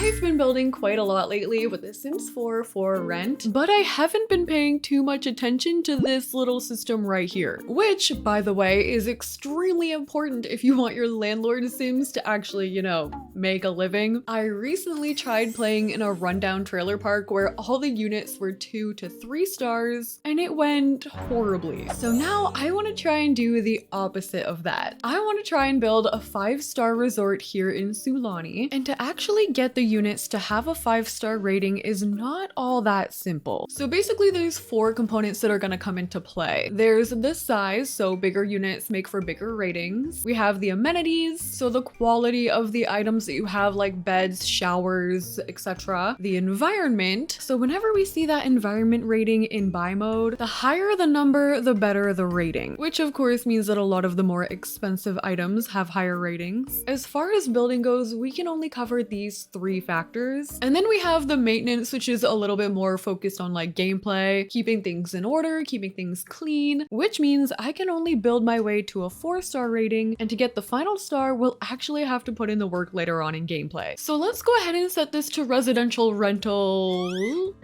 I've been building quite a lot lately with The Sims 4 for rent, but I haven't been paying too much attention to this little system right here, which, by the way, is extremely important if you want your landlord Sims to actually, you know, make a living. I recently tried playing in a rundown trailer park where all the units were 2 to 3 stars, and it went horribly. So now I want to try and do the opposite of that. I want to try and build a 5-star resort here in Sulani, and to actually get the units to have a 5-star rating is not all that simple. So basically there's 4 components that are going to come into play. There's the size, so bigger units make for bigger ratings. We have the amenities, so the quality of the items that you have, like beds, showers, etc. The environment, so whenever we see that environment rating in buy mode, the higher the number, the better the rating, which of course means that a lot of the more expensive items have higher ratings. As far as building goes, we can only cover these 3 factors. And then we have the maintenance, which is a little bit more focused on like gameplay, keeping things in order, keeping things clean, which means I can only build my way to a 4-star rating, and to get the final star, we'll actually have to put in the work later on in gameplay. So let's go ahead and set this to residential rental.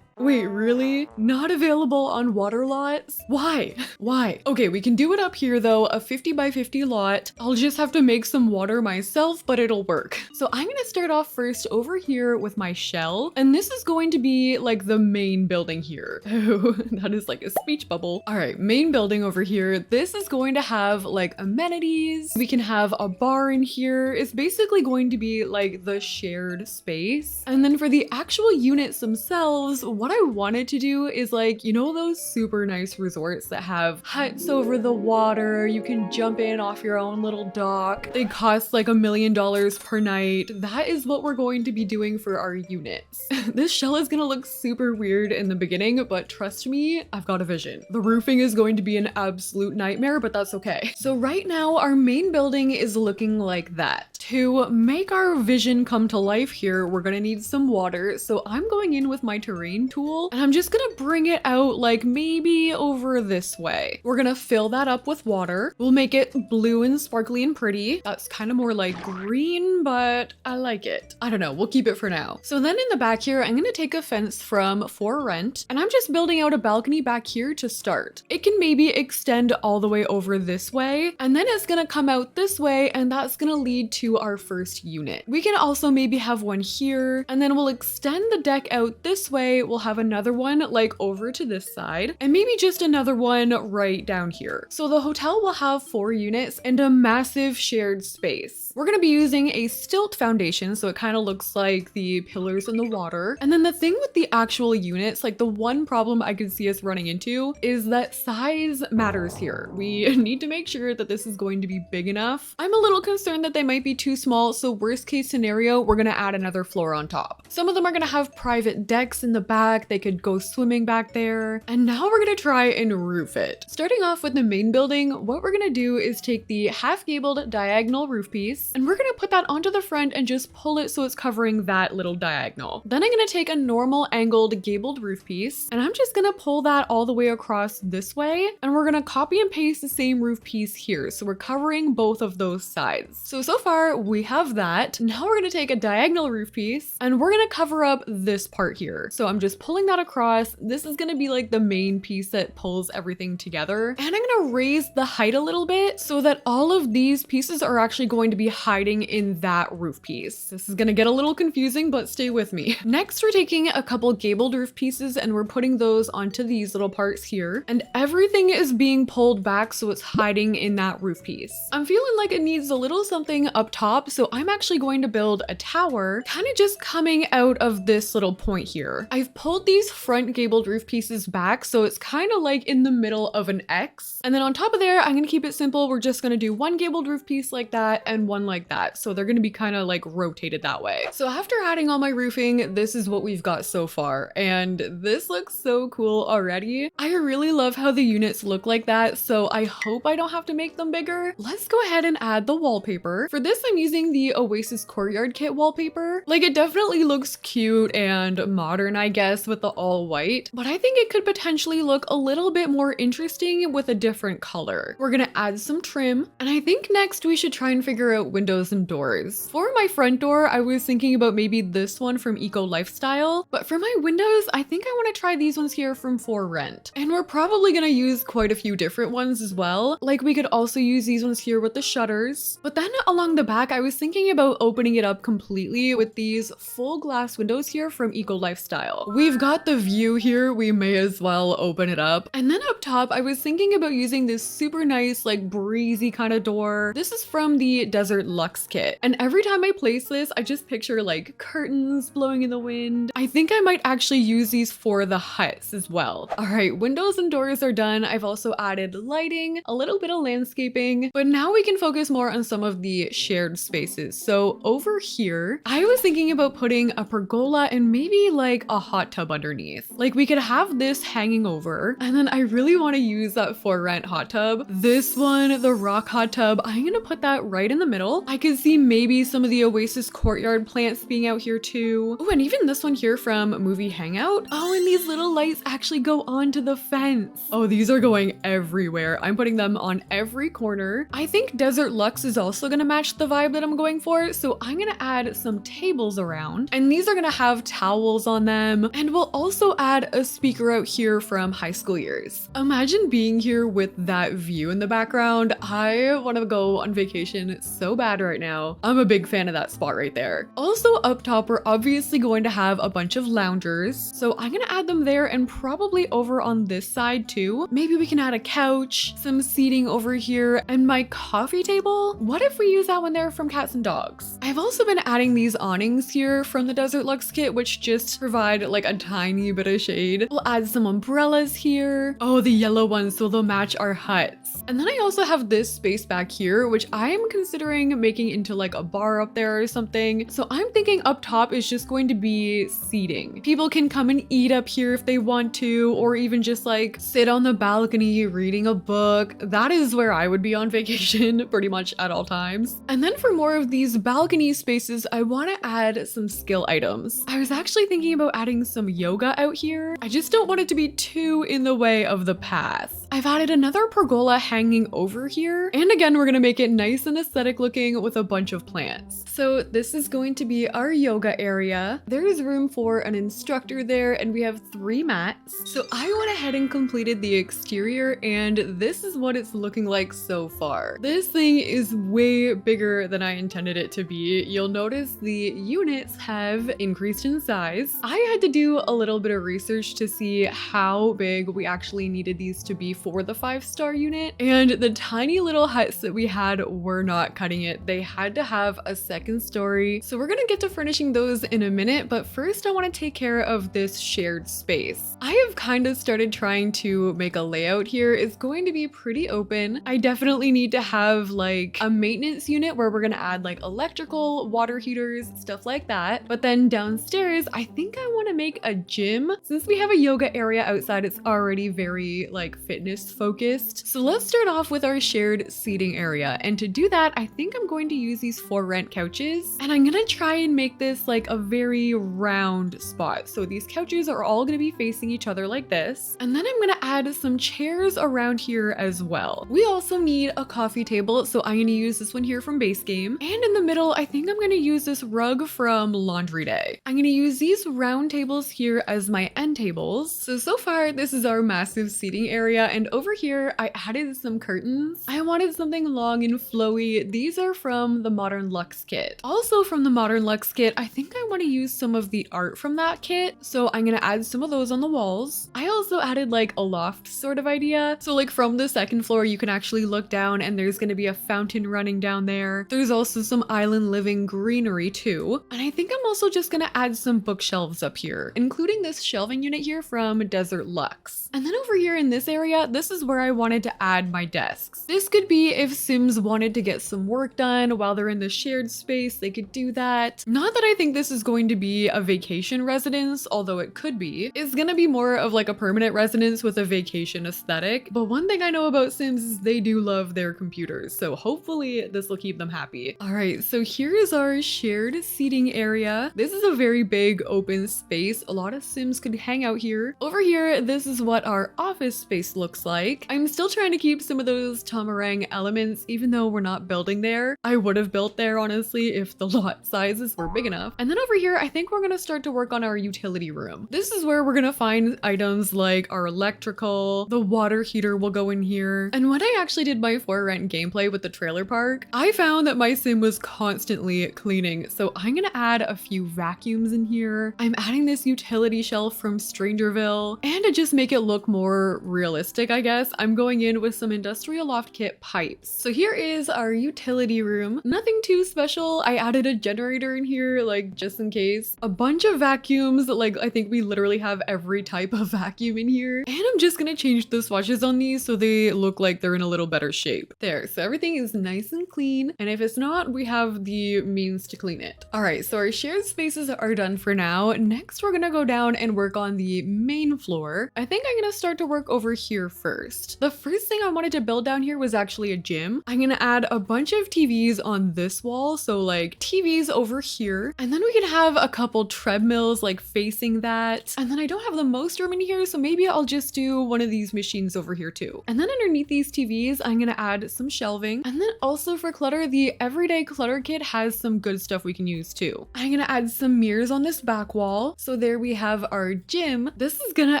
Wait, really? Not available on water lots? Why? Why? Okay, we can do it up here though, a 50 by 50 lot. I'll just have to make some water myself, but it'll work. So I'm gonna start off first over here with my shell, and this is going to be like the main building here. Oh, that is like a speech bubble. All right, main building over here. This is going to have like amenities. We can have a bar in here. It's basically going to be like the shared space. And then for the actual units themselves, what I wanted to do is like, you know, those super nice resorts that have huts over the water, you can jump in off your own little dock. They cost like $1 million per night. That is what we're going to be doing for our units. This shell is gonna look super weird in the beginning, but trust me, I've got a vision. The roofing is going to be an absolute nightmare, but that's okay. So right now our main building is looking like that. To make our vision come to life here, we're gonna need some water. So I'm going in with my terrain tool, and I'm just gonna bring it out like maybe over this way. We're gonna fill that up with water. We'll make it blue and sparkly and pretty. That's kind of more like green, but I like it. I don't know, we'll keep it for now. So then in the back here, I'm gonna take a fence from For Rent, and I'm just building out a balcony back here to start. It can maybe extend all the way over this way, and then it's gonna come out this way, and that's gonna lead to our first unit. We can also maybe have one here, and then we'll extend the deck out this way. We'll have another one like over to this side, and maybe just another one right down here. So the hotel will have 4 units and a massive shared space. We're gonna be using a stilt foundation, so it kind of looks like the pillars in the water. And then the thing with the actual units, like the one problem I could see us running into is that size matters here. We need to make sure that this is going to be big enough. I'm a little concerned that they might be too small, so worst case scenario, we're gonna add another floor on top. Some of them are gonna have private decks in the back. They could go swimming back there. And now we're gonna try and roof it. Starting off with the main building, what we're gonna do is take the half-gabled diagonal roof piece, and we're gonna put that onto the front and just pull it so it's covering that little diagonal. Then I'm gonna take a normal angled gabled roof piece, and I'm just gonna pull that all the way across this way, and we're gonna copy and paste the same roof piece here, so we're covering both of those sides. So far we have that. Now we're gonna take a diagonal roof piece, and we're gonna cover up this part here. So I'm just pulling that across. This is gonna be like the main piece that pulls everything together, and I'm gonna raise the height a little bit so that all of these pieces are actually going to be hiding in that roof piece. This is gonna get a little confusing, but stay with me. Next, we're taking a couple gabled roof pieces and we're putting those onto these little parts here, and everything is being pulled back so it's hiding in that roof piece. I'm feeling like it needs a little something up top, so I'm actually going to build a tower kind of just coming out of this little point here. I've pulled these front gabled roof pieces back so it's kind of like in the middle of an X, and then on top of there I'm gonna keep it simple. We're just gonna do one gabled roof piece like that and one like that, so they're gonna be kind of like rotated that way. So after adding all my roofing, this is what we've got so far, and this looks so cool already. I really love how the units look like that, so I hope I don't have to make them bigger. Let's go ahead and add the wallpaper. For this, I'm using the Oasis Courtyard Kit wallpaper. Like, it definitely looks cute and modern, I guess, with the all white, but I think it could potentially look a little bit more interesting with a different color. We're gonna add some trim, and I think next we should try and figure out windows and doors. For my front door, I was thinking about maybe this one from Eco Lifestyle, but for my windows, I think I want to try these ones here from For Rent. And we're probably gonna use quite a few different ones as well. Like we could also use these ones here with the shutters, but then along the back, I was thinking about opening it up completely with these full glass windows here from Eco Lifestyle. We've got the view here, we may as well open it up. And then up top, I was thinking about using this super nice, like breezy kind of door. This is from the Desert Luxe kit. And every time I place this, I just picture like curtains blowing in the wind. I think I might actually use these for the huts as well. All right, windows and doors are done. I've also added lighting, a little bit of landscaping, but now we can focus more on some of the shared spaces. So over here, I was thinking about putting a pergola and maybe like a hot tub underneath. Like we could have this hanging over, and then I really want to use that For Rent hot tub. This one, the rock hot tub, I'm gonna put that right in the middle. I could see maybe some of the Oasis courtyard plants being out here too. Oh, and even this one here from Movie Hangout. Oh, and these little lights actually go onto the fence. Oh, these are going everywhere. I'm putting them on every corner. I think Desert Luxe is also gonna match the vibe that I'm going for, so I'm gonna add some tables around, and these are gonna have towels on them, and we'll also add a speaker out here from High School Years. Imagine being here with that view in the background. I want to go on vacation so bad right now. I'm a big fan of that spot right there. Also up top, we're obviously going to have a bunch of loungers, so I'm gonna add them there and probably over on this side too. Maybe we can add a couch, some seating over here, and my coffee table. What if we use that one there from Cats and Dogs? I've also been adding these awnings here from the Desert Luxe kit, which just provide like a tiny bit of shade. We'll add some umbrellas here. Oh, the yellow ones, so they'll match our huts. And then I also have this space back here, which I am considering making into like a bar up there or something. So I'm thinking up top is just going to be seating. People can come and eat up here if they want to, or even just like sit on the balcony reading a book. That is where I would be on vacation pretty much at all times. And then for more of these balcony spaces, I want to add some skill items. I was actually thinking about adding some yoga out here. I just don't want it to be too in the way of the path. I've added another pergola hanging over here. And again, we're gonna make it nice and aesthetic looking with a bunch of plants. So this is going to be our yoga area. There is room for an instructor there, and we have 3 mats. So I went ahead and completed the exterior, and this is what it's looking like so far. This thing is way bigger than I intended it to be. You'll notice the units have increased in size. I had to do a little bit of research to see how big we actually needed these to be for the 5-star unit, and the tiny little huts that we had were not cutting it. They had to have a second story. So we're gonna get to furnishing those in a minute, but first I want to take care of this shared space. I have kind of started trying to make a layout here. It's going to be pretty open. I definitely need to have like a maintenance unit where we're gonna add like electrical, water heaters, stuff like that. But then downstairs, I think I want to make a gym. Since we have a yoga area outside, it's already very like fitness focused. So let's start off with our shared seating area. And to do that, I think I'm going to use these For Rent couches, and I'm gonna try and make this like a very round spot. So these couches are all gonna be facing each other like this. And then I'm gonna add some chairs around here as well. We also need a coffee table, so I'm gonna use this one here from Base Game. And in the middle, I think I'm gonna use this rug from Laundry Day. I'm gonna use these round tables here as my end tables. So far, this is our massive seating area, and over here, I added some curtains. I wanted something long and flowy. These are from the Modern Luxe kit. Also from the Modern Luxe kit, I think I want to use some of the art from that kit, so I'm gonna add some of those on the walls. I also added like a loft sort of idea. So like from the second floor, you can actually look down and there's gonna be a fountain running down there. There's also some island living greenery too. And I think I'm also just gonna add some bookshelves up here, including this shelving unit here from Desert Luxe. And then over here in this area, this is where I wanted to add my desks. This could be if Sims wanted to get some work done while they're in the shared space, they could do that. Not that I think this is going to be a vacation residence, although it could be. It's gonna be more of like a permanent residence with a vacation aesthetic. But one thing I know about Sims is they do love their computers, so hopefully this will keep them happy. All right, so here is our shared seating area. This is a very big open space. A lot of Sims could hang out here. Over here, this is what our office space looks like. I'm still trying to keep some of those Tamarang elements, even though we're not building there. I would have built there, honestly, if the lot sizes were big enough. And then over here, I think we're gonna start to work on our utility room. This is where we're gonna find items like our electrical, the water heater will go in here. And when I actually did my For Rent gameplay with the trailer park, I found that my sim was constantly cleaning. So I'm gonna add a few vacuums in here. I'm adding this utility shelf from Strangerville, and to just make it look more realistic, I guess, I'm going in with some industrial loft kit pipes. So here is our utility room. Nothing too special. I added a generator in here, like just in case. A bunch of vacuums, like I think we literally have every type of vacuum in here. And I'm just gonna change the swatches on these so they look like they're in a little better shape. There, so everything is nice and clean. And if it's not, we have the means to clean it. All right, so our shared spaces are done for now. Next, we're gonna go down and work on the main floor. I think I'm gonna start to work over here first. The first thing I wanted to build down here was actually a gym. I'm gonna add a bunch of TVs on this wall, so like TVs over here, and then we can have a couple treadmills like facing that. And then I don't have the most room in here, so maybe I'll just do one of these machines over here too. And then underneath these TVs, I'm gonna add some shelving. And then also for clutter, the everyday clutter kit has some good stuff we can use too. I'm gonna add some mirrors on this back wall. So there we have our gym. This is gonna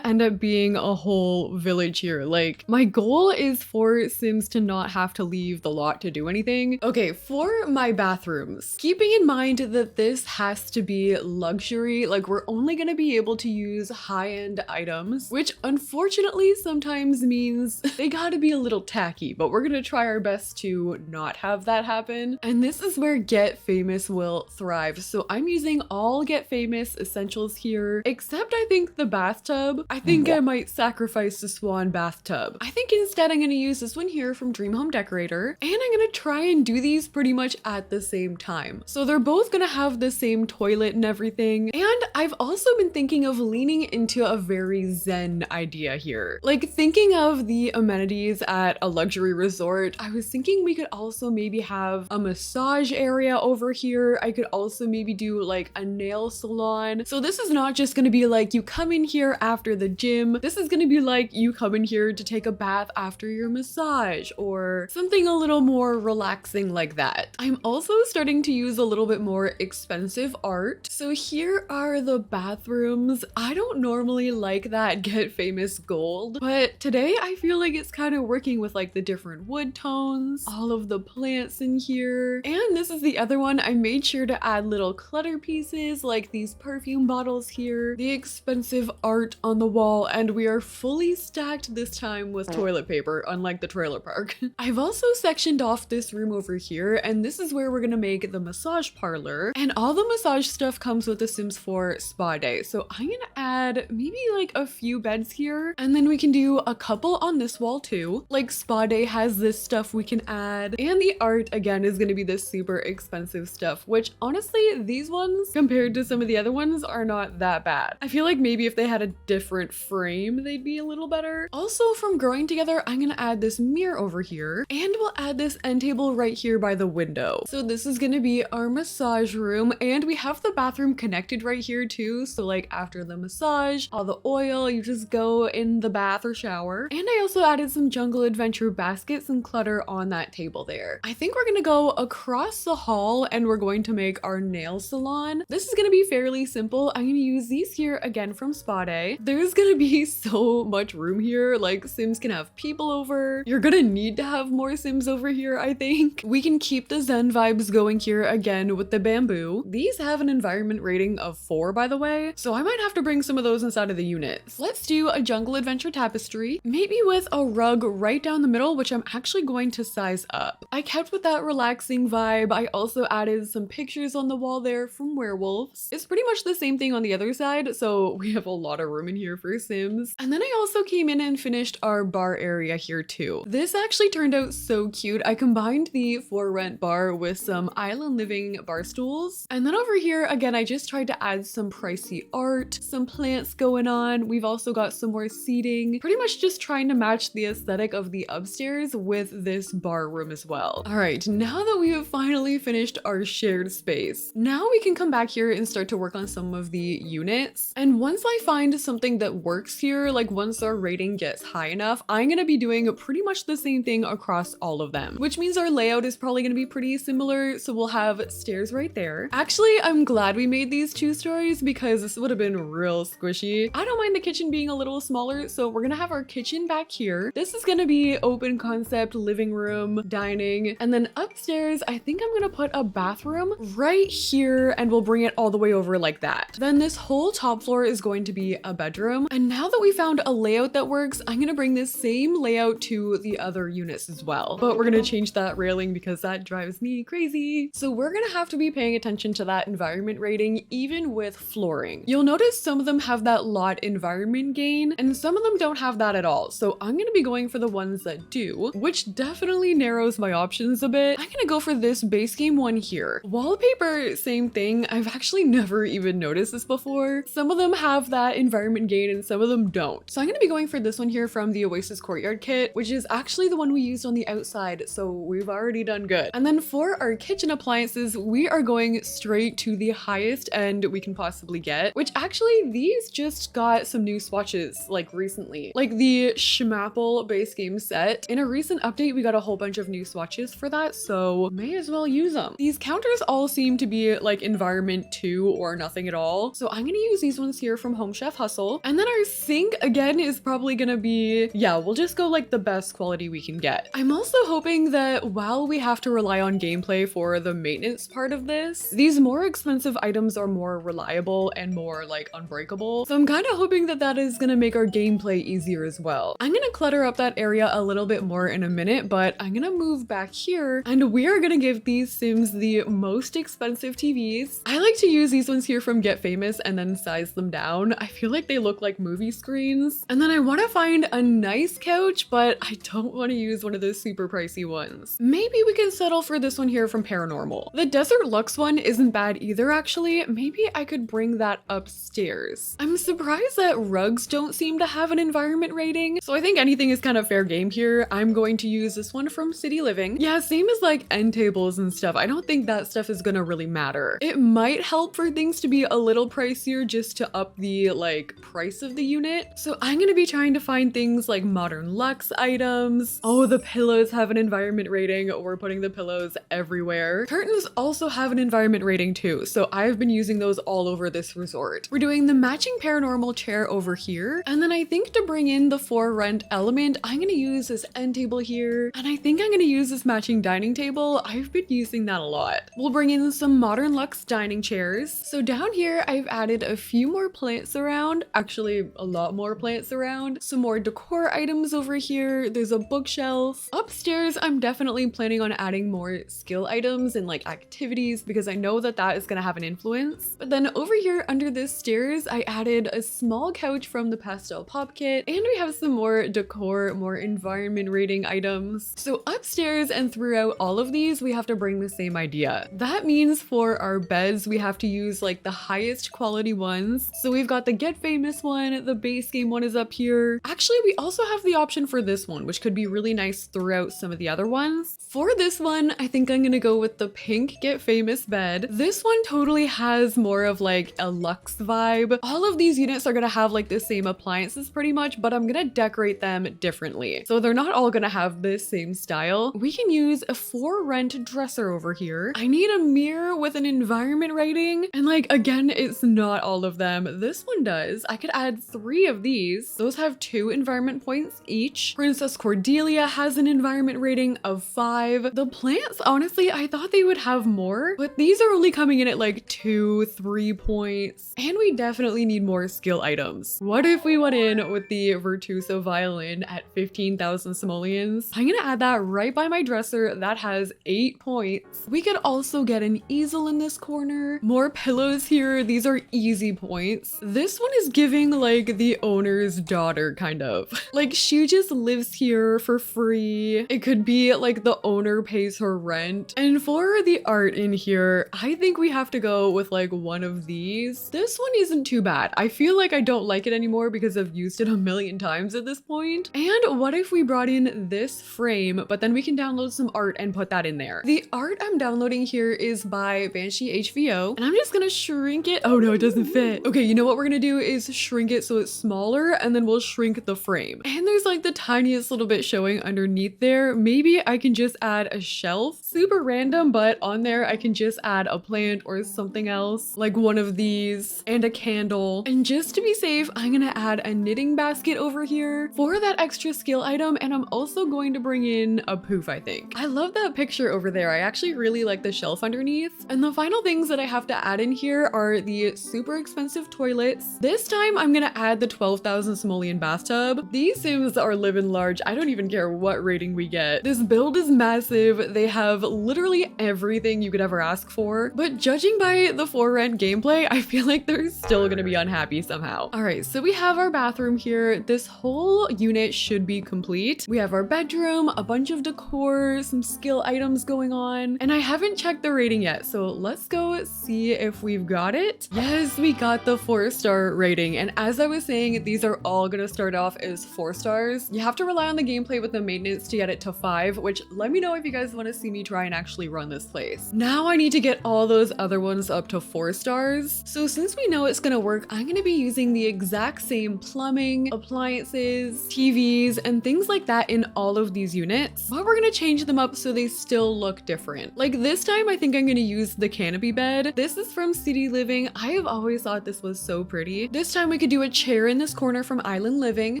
end up being a whole village here. Like my goal is for Sims to not have to leave the lot to do anything. Okay, for my bathrooms, keeping in mind that this has to be luxury, like we're only gonna be able to use high-end items, which unfortunately sometimes means they gotta be a little tacky, but we're gonna try our best to not have that happen. And this is where Get Famous will thrive. So I'm using all Get Famous essentials here, except I think the bathtub. I think I might sacrifice the swan bathtub. I think instead I'm gonna use this one here from Dream Home Decorator, and I'm gonna try and do these pretty much at the same time. So they're both gonna have the same toilet and everything. And I've also been thinking of leaning into a very zen idea here. Like thinking of the amenities at a luxury resort, I was thinking we could also maybe have a massage area over here. I could also maybe do like a nail salon. So this is not just gonna be like you come in here after the gym. This is gonna be like you come in here to take a bath after your massage or something a little more relaxing like that. I'm also starting to use a little bit more expensive art. So here are the bathrooms. I don't normally like that Get Famous gold, but today I feel like it's kind of working with like the different wood tones, all of the plants in here. And this is the other one. I made sure to add little clutter pieces like these perfume bottles here, the expensive art on the wall, and we are fully stacked this time with toilet paper, unlike the trailer park. I've also sectioned off this room over here, and this is where we're gonna make the massage parlor. And all the massage stuff comes with the Sims 4 spa day. So I'm gonna add maybe like a few beds here, and then we can do a couple on this wall too. Like spa day has this stuff we can add, and the art again is gonna be this super expensive stuff, which honestly, these ones compared to some of the other ones are not that bad. I feel like maybe if they had a different frame, they'd be a little better. Also from Growing Together, I'm gonna add this mirror over here, and we'll add this end table right here by the window. So this is gonna be our massage room, and we have the bathroom connected right here too. So like after the massage, all the oil, you just go in the bath or shower. And I also added some Jungle Adventure baskets and clutter on that table there. I think we're gonna go across the hall and we're going to make our nail salon. This is gonna be fairly simple. I'm gonna use these here again from Spa Day. There's gonna be so much room here. Like Sims can have people over. You're gonna need to have more Sims over here, I think. We can keep the Zen vibes going here again with the bamboo. These have an environment rating of 4, by the way, so I might have to bring bring some of those inside of the units. Let's do a jungle adventure tapestry, maybe with a rug right down the middle, which I'm actually going to size up. I kept with that relaxing vibe. I also added some pictures on the wall there from werewolves. It's pretty much the same thing on the other side, so we have a lot of room in here for Sims. And then I also came in and finished our bar area here too. This actually turned out so cute. I combined the for rent bar with some island living bar stools. And then over here, again, I just tried to add some pricey art, some plants going on. We've also got some more seating, pretty much just trying to match the aesthetic of the upstairs with this bar room as well. All right, now that we have finally finished our shared space, now we can come back here and start to work on some of the units. And once I find something that works here, like once our rating gets high enough, I'm gonna be doing pretty much the same thing across all of them, which means our layout is probably gonna be pretty similar. So we'll have stairs right there. Actually, I'm glad we made these 2 stories because this would have been real squishy. I don't mind the kitchen being a little smaller, so we're gonna have our kitchen back here. This is gonna be open concept living room, dining, and then upstairs, I think I'm gonna put a bathroom right here and we'll bring it all the way over like that. Then this whole top floor is going to be a bedroom. And now that we found a layout that works, I'm gonna bring this same layout to the other units as well. But we're gonna change that railing because that drives me crazy. So we're gonna have to be paying attention to that environment rating even with flooring. You'll notice some of them have that lot environment gain and some of them don't have that at all. So I'm gonna be going for the ones that do, which definitely narrows my options a bit. I'm gonna go for this base game one here. Wallpaper, same thing. I've actually never even noticed this before. Some of them have that environment gain and some of them don't. So I'm gonna be going for this one here from the Oasis Courtyard kit, which is actually the one we used on the outside. So we've already done good. And then for our kitchen appliances, we are going straight to the highest end we can possibly get, which actually these just got some new swatches like recently, like the Schmapple base game set. In a recent update, we got a whole bunch of new swatches for that, so may as well use them. These counters all seem to be like environment 2 or nothing at all. So I'm gonna use these ones here from Home Chef Hustle. And then our sink again is probably gonna be, yeah, we'll just go like the best quality we can get. I'm also hoping that while we have to rely on gameplay for the maintenance part of this, these more expensive items are more reliable and more like unbreakable. So I'm kind of hoping that that is gonna make our gameplay easier as well. I'm gonna clutter up that area a little bit more in a minute, but I'm gonna move back here and we are gonna give these Sims the most expensive TVs. I like to use these ones here from Get Famous and then size them down. I feel like they look like movie screens. And then I want to find a nice couch, but I don't want to use one of those super pricey ones. Maybe we can settle for this one here from Paranormal. The Desert Luxe one isn't bad either, actually. Maybe I could bring that upstairs. I'm surprised that rugs don't seem to have an environment rating, so I think anything is kind of fair game here. I'm going to use this one from City Living. Yeah, same as like end tables and stuff. I don't think that stuff is gonna really matter. It might help for things to be a little pricier just to up the like price of the unit. So I'm gonna be trying to find things like modern luxe items. Oh, the pillows have an environment rating. We're putting the pillows everywhere. Curtains also have an environment rating too, so I've been using those all over this resort. We're doing the matching Paranormal chair over here, and then I think to bring in the for rent element, I'm gonna use this end table here, and I think I'm gonna use this matching dining table. I've been using that a lot. We'll bring in some modern luxe dining chairs. So down here, I've added a few more plants around, actually a lot more plants around, some more decor items over here. There's a bookshelf. Upstairs, I'm definitely planning on adding more skill items and like activities because I know that that is gonna have an influence. But then over here under this stairs, I added a small couch from the Pastel Pop kit, and we have some more decor, more environment rating items. So upstairs and throughout all of these, we have to bring the same idea. That means for our beds, we have to use like the highest quality ones. So we've got the Get Famous one, the base game one is up here. Actually, we also have the option for this one, which could be really nice throughout some of the other ones. For this one, I think I'm gonna go with the pink Get Famous bed. This one totally has more of like a luxe vibe. All of these units are gonna have like the same appliances pretty much, but I'm gonna decorate them differently. So they're not all gonna have the same style. We can use a for rent dresser over here. I need a mirror with an environment rating. And like, again, it's not all of them. This one does. I could add 3 of these. Those have 2 environment points each. Princess Cordelia has an environment rating of 5. The plants, honestly, I thought they would have more, but these are only coming in at like 2, 3 points. And we definitely definitely need more skill items. What if we went in with the virtuoso violin at 15,000 simoleons? I'm gonna add that right by my dresser. That has 8 points. We could also get an easel in this corner. More pillows here. These are easy points. This one is giving like the owner's daughter, kind of. Like she just lives here for free. It could be like the owner pays her rent. And for the art in here, I think we have to go with like one of these. This one isn't too bad. I feel like I don't like it anymore because I've used it a million times at this point. And what if we brought in this frame, but then we can download some art and put that in there. The art I'm downloading here is by Banshee HVO, and I'm just gonna shrink it. Oh no, it doesn't fit. Okay, you know what we're gonna do is shrink it so it's smaller, and then we'll shrink the frame. And there's like the tiniest little bit showing underneath there. Maybe I can just add a shelf. Super random, but on there I can just add a plant or something else, like one of these, and a candle. And just to be safe, I'm gonna add a knitting basket over here for that extra skill item, and I'm also going to bring in a poof, I think. I love that picture over there. I actually really like the shelf underneath. And the final things that I have to add in here are the super expensive toilets. This time I'm gonna add the 12,000 simoleon bathtub. These Sims are living large. I don't even care what rating we get. This build is massive. They have literally everything you could ever ask for, but judging by the for rent gameplay, I feel like they're still gonna be unhappy somehow. All right, so we have our bathroom here. This whole unit should be complete. We have our bedroom, a bunch of decor, some skill items going on, and I haven't checked the rating yet, so let's go see if we've got it. Yes, we got the 4-star rating, and as I was saying, these are all gonna start off as 4 stars. You have to rely on the gameplay with the maintenance to get it to 5, which let me know if you guys want to see me try and actually run this place. Now I need to get all those other ones up to 4 stars. So since we know it's gonna work, I'm gonna be using the exact same plumbing, appliances, TVs, and things like that in all of these units, but we're gonna change them up so they still look different. Like this time, I think I'm gonna use the canopy bed. This is from City Living. I have always thought this was so pretty. This time we could do a chair in this corner from Island Living.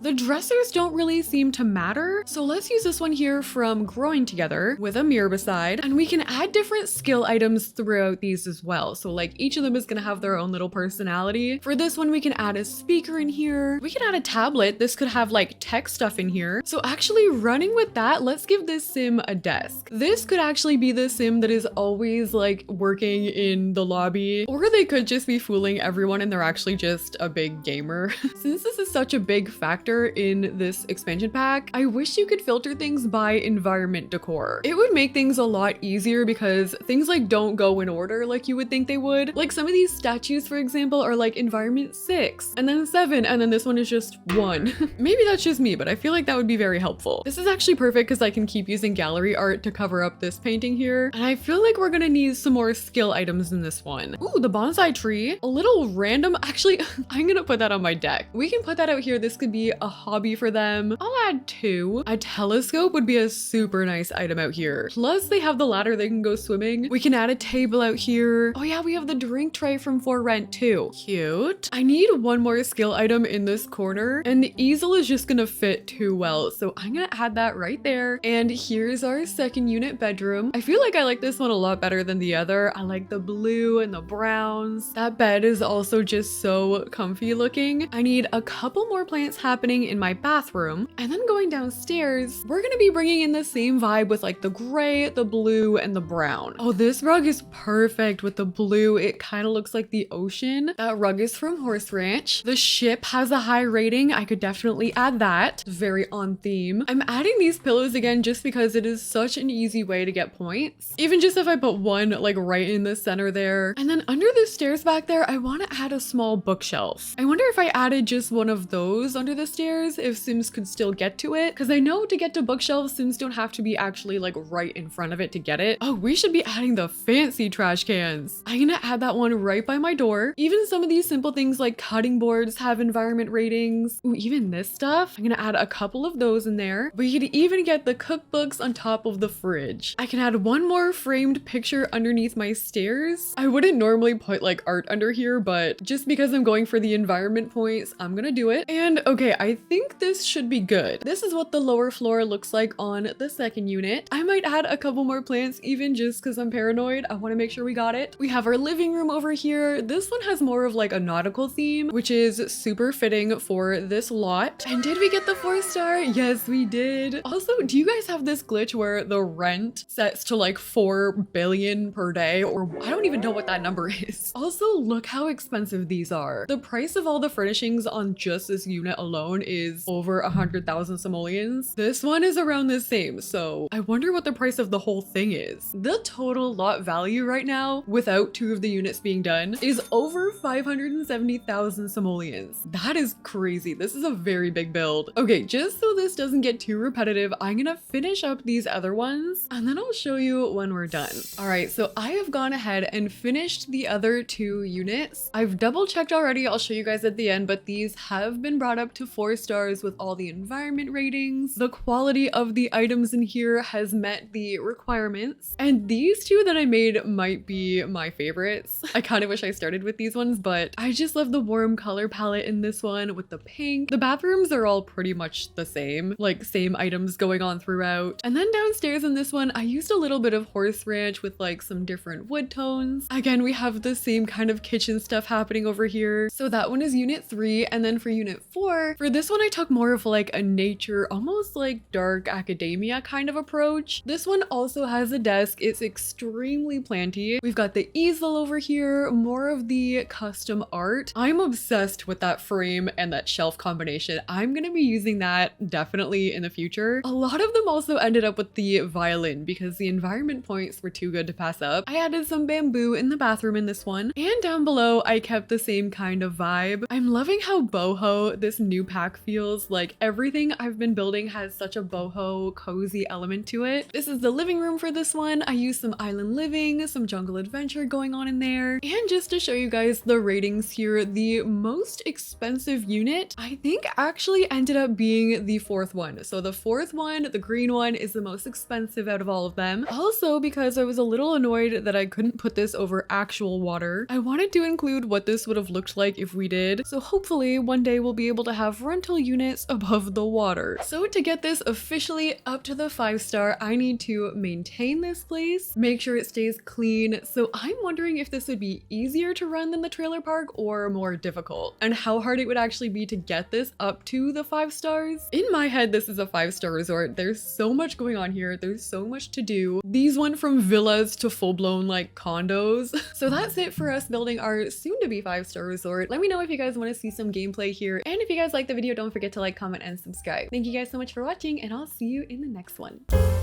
The dressers don't really seem to matter, so let's use this one here from Growing Together with a mirror beside, and we can add different skill items throughout these as well. So like each of them is gonna have their own little personality. For this one, we can add a speaker in here. We can add a tablet. This could have like tech stuff in here. So actually running with that, let's give this sim a desk. This could actually be the sim that is always like working in the lobby, or they could just be fooling everyone and they're actually just a big gamer. Since this is such a big factor in this expansion pack, I wish you could filter things by environment decor. It would make things a lot easier because things like don't go in order like you would think they would. Like some of these statues, for example, are like environment 6 and then 7, and then this one is just 1. Maybe that's just me, but I feel like that would be very helpful. This is actually perfect because I can keep using gallery art to cover up this painting here. And I feel like we're gonna need some more skill items in this one. Ooh, the bonsai tree. A little random. Actually, I'm gonna put that on my deck. We can put that out here. This could be a hobby for them. I'll add 2. A telescope would be a super nice item out here. Plus they have the ladder, they can go swimming. We can add a table out here. Oh yeah, we have the drink tray from For Rent too. Cute. I need one more skill item in this corner, and the easel is just gonna fit too well. So I'm gonna add that right there. And here's our second unit bedroom. I feel like I like this one a lot better than the other. I like the blue and the browns. That bed is also just so comfy looking. I need a couple more plants happening in my bathroom. And then going downstairs, we're gonna be bringing in the same vibe with like the gray, the blue, and the brown. Oh, this rug is perfect with the blue. It kind of looks like the ocean. That rug is from Horse Ranch. The ship has a high rating. I could definitely add that. Very on theme. I'm adding these pillows again just because it is such an easy way to get points. Even just if I put one like right in the center there. And then under the stairs back there, I want to add a small bookshelf. I wonder if I added just one of those under the stairs, if Sims could still get to it. Because I know to get to bookshelves, Sims don't have to be actually like right in front of it to get it. Oh, we should be adding the fancy trash cans. I'm gonna add that one right by my door. Even some of these simple things like cutting boards have environment ratings. Ooh, even this stuff. I'm gonna add a couple of those in there. We could even get the cookbooks on top of the fridge. I can add one more framed picture underneath my stairs. I wouldn't normally put like art under here, but just because I'm going for the environment points, I'm gonna do it. And okay, I think this should be good. This is what the lower floor looks like on the second unit. I might add a couple more plants even just because I'm paranoid. I want to make sure we got it. We have our living room over here. This one has more of like a a nautical theme, which is super fitting for this lot. And did we get the 4-star? Yes, we did. Also, do you guys have this glitch where the rent sets to like 4 billion per day, or I don't even know what that number is. Also, look how expensive these are. The price of all the furnishings on just this unit alone is over 100,000 simoleons. This one is around the same, so I wonder what the price of the whole thing is. The total lot value right now, without 2 of the units being done, is over 570,000 simoleons. That is crazy. This is a very big build. Okay, just so this doesn't get too repetitive, I'm gonna finish up these other ones and then I'll show you when we're done. All right, so I have gone ahead and finished the other 2 units. I've double checked already. I'll show you guys at the end, but these have been brought up to 4 stars with all the environment ratings. The quality of the items in here has met the requirements. And these 2 that I made might be my favorites. I kind of wish I started with these ones, but I just love the warm color palette in this one with the pink. The bathrooms are all pretty much the same, like same items going on throughout. And then downstairs in this one, I used a little bit of horse ranch with like some different wood tones. Again, we have the same kind of kitchen stuff happening over here. So that one is unit 3. And then for unit 4, for this one, I took more of like a nature, almost like dark academia kind of approach. This one also has a desk. It's extremely planty. We've got the easel over here, more of the custom art. I'm obsessed with that frame and that shelf combination. I'm gonna be using that definitely in the future. A lot of them also ended up with the violin because the environment points were too good to pass up. I added some bamboo in the bathroom in this one, and down below I kept the same kind of vibe. I'm loving how boho this new pack feels. Like everything I've been building has such a boho cozy element to it. This is the living room for this one. I used some island living, some jungle adventure going on in there. And just to show you guys the ratings here, the most expensive unit I think actually ended up being the 4th one. So the 4th one, the green one, is the most expensive out of all of them. Also, because I was a little annoyed that I couldn't put this over actual water, I wanted to include what this would have looked like if we did. So hopefully one day we'll be able to have rental units above the water. So to get this officially up to the 5-star, I need to maintain this place, make sure it stays clean. So I'm wondering if this would be easier to run than the trailer park or more difficult, and how hard it would actually be to get this up to the 5 stars. In my head, this is a 5-star resort. There's so much going on here. There's so much to do. These went from villas to full-blown like condos. So that's it for us building our soon-to-be 5-star resort. Let me know if you guys want to see some gameplay here. And if you guys like the video, don't forget to like, comment, and subscribe. Thank you guys so much for watching, and I'll see you in the next one.